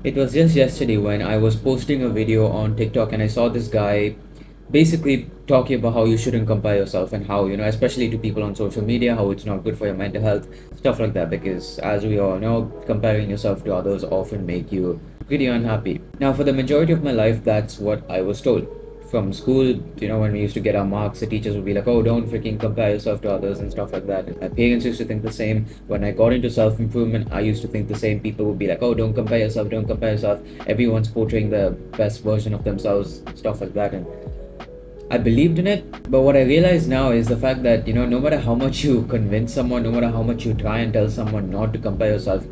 It was just yesterday when I was posting a video on TikTok and I saw this guy basically talking about how you shouldn't compare yourself and how, especially to people on social media, how it's not good for your mental health, stuff like that. Because as we all know, comparing yourself to others often make you pretty unhappy. Now, for the majority of my life, that's what I was told. From school, when we used to get our marks, the teachers would be like, oh, don't freaking compare yourself to others and stuff like that. And my parents used to think the same. When I got into self improvement, I used to think the same. People would be like, oh, don't compare yourself, don't compare yourself. Everyone's portraying the best version of themselves, stuff like that. And I believed in it, but what I realize now is the fact that no matter how much you convince someone, no matter how much you try and tell someone not to compare yourself,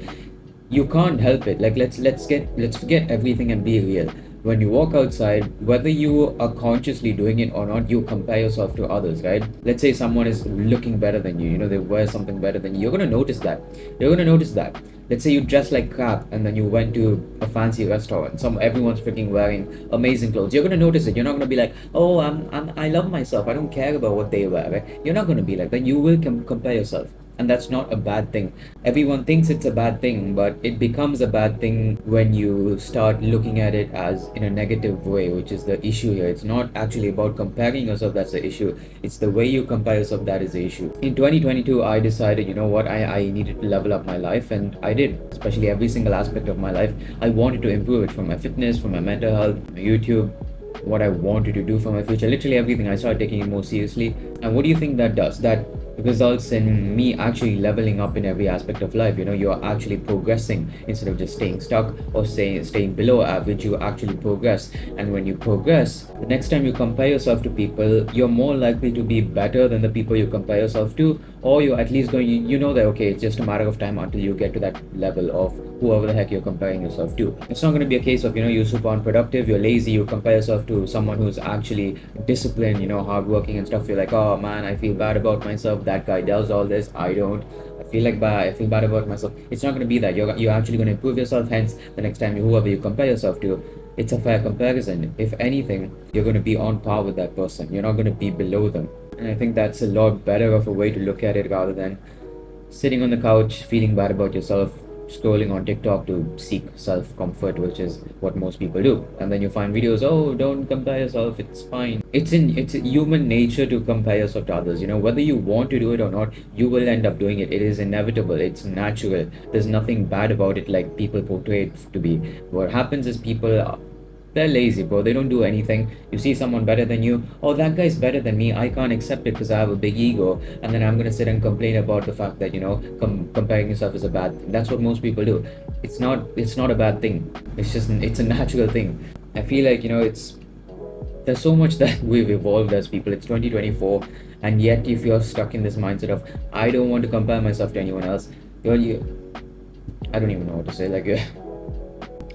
you can't help it. Like let's forget everything and be real. When you walk outside, whether you are consciously doing it or not, you compare yourself to others, right? Let's say someone is looking better than you, they wear something better than you. You're gonna notice that. You're gonna notice that. Let's say you dress like crap and then you went to a fancy restaurant. Everyone's freaking wearing amazing clothes. You're gonna notice it. You're not gonna be like, oh, I love myself. I don't care about what they wear. Right? You're not gonna be like that. You will compare yourself, and that's not a bad thing. Everyone thinks it's a bad thing, but it becomes a bad thing when you start looking at it as in a negative way, which is the issue here. It's not actually about comparing yourself that's the issue. It's the way you compare yourself that is the issue. In 2022, I decided, you know what, I needed to level up my life, and I did, especially every single aspect of my life. I wanted to improve it, from my fitness, from my mental health, my YouTube, what I wanted to do for my future, literally everything. I started taking it more seriously. And what do you think that does? That results in me actually leveling up in every aspect of life. You're actually progressing instead of just staying stuck or staying below average. You actually progress, and when you progress, the next time you compare yourself to people, you're more likely to be better than the people you compare yourself to, or you're at least going, that okay, it's just a matter of time until you get to that level of whoever the heck you're comparing yourself to. It's not going to be a case of you're super unproductive, you're lazy, you compare yourself to someone who's actually disciplined, hardworking and stuff. You're like, oh man, I feel bad about myself. That guy does all this, I don't. I feel bad about myself. It's not going to be that. You're actually going to improve yourself. Hence, the next time whoever you compare yourself to, it's a fair comparison. If anything, you're going to be on par with that person. You're not going to be below them. And I think that's a lot better of a way to look at it, rather than sitting on the couch feeling bad about yourself, scrolling on TikTok to seek self comfort, which is what most people do. And then you find videos, oh, don't compare yourself, it's fine. It's human nature to compare yourself to others. Whether you want to do it or not, you will end up doing it. It is inevitable, it's natural. There's nothing bad about it like people portray it to be. What happens is people, they're lazy, bro. They don't do anything. You see someone better than you. Oh, that guy's better than me. I can't accept it because I have a big ego. And then I'm going to sit and complain about the fact that, comparing yourself is a bad thing. That's what most people do. It's not a bad thing. It's a natural thing. I feel like, there's so much that we've evolved as people. It's 2024. And yet, if you're stuck in this mindset of, I don't want to compare myself to anyone else, I don't even know what to say. Like,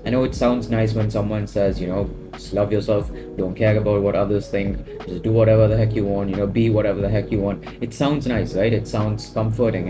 I know it sounds nice when someone says, just love yourself, don't care about what others think, just do whatever the heck you want, be whatever the heck you want. It sounds nice, right? It sounds comforting,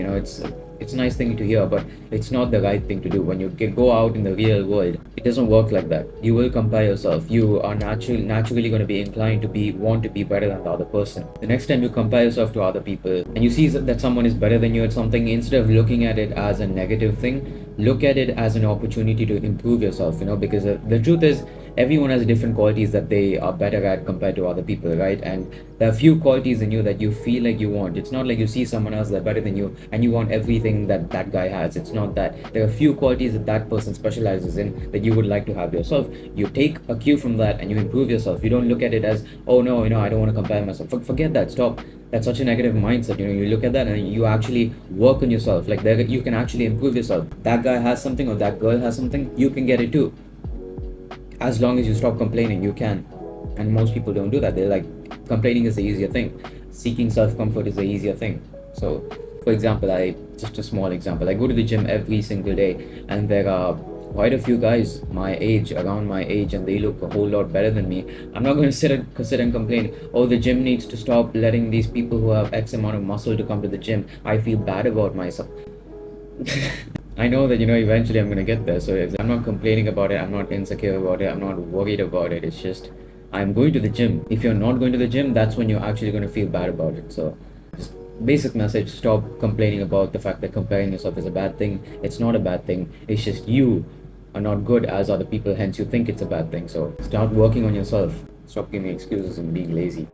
it's a nice thing to hear, but it's not the right thing to do. When you go out in the real world, it doesn't work like that. You will compare yourself. You are naturally going to be inclined to want to be better than the other person. The next time you compare yourself to other people and you see that someone is better than you at something, instead of looking at it as a negative thing, look at it as an opportunity to improve yourself. Because the truth is, everyone has different qualities that they are better at compared to other people, right? And there are few qualities in you that you feel like you want. It's not like you see someone else that's better than you and you want everything that that guy has. It's not that. There are few qualities that that person specializes in that you would like to have yourself. You take a cue from that and you improve yourself. You don't look at it as, oh no, I don't want to compare myself. Forget that. Stop. That's such a negative mindset. You look at that and you actually work on yourself. Like, there you can actually improve yourself. That guy has something or that girl has something, you can get it too. As long as you stop complaining, you can. And most people don't do that. They're like, complaining is the easier thing, seeking self-comfort is the easier thing. So, for example, just a small example, I go to the gym every single day, and there are quite a few guys around my age, and they look a whole lot better than me. I'm not going to sit and complain, oh, the gym needs to stop letting these people who have X amount of muscle to come to the gym. I feel bad about myself. I know that eventually I'm gonna get there. So I'm not complaining about it. I'm not insecure about it. I'm not worried about it. It's just I'm going to the gym. If you're not going to the gym, that's when you're actually gonna feel bad about it. So just basic message: stop complaining about the fact that comparing yourself is a bad thing. It's not a bad thing. It's just you are not good as other people, hence you think it's a bad thing. So start working on yourself. Stop giving excuses and being lazy.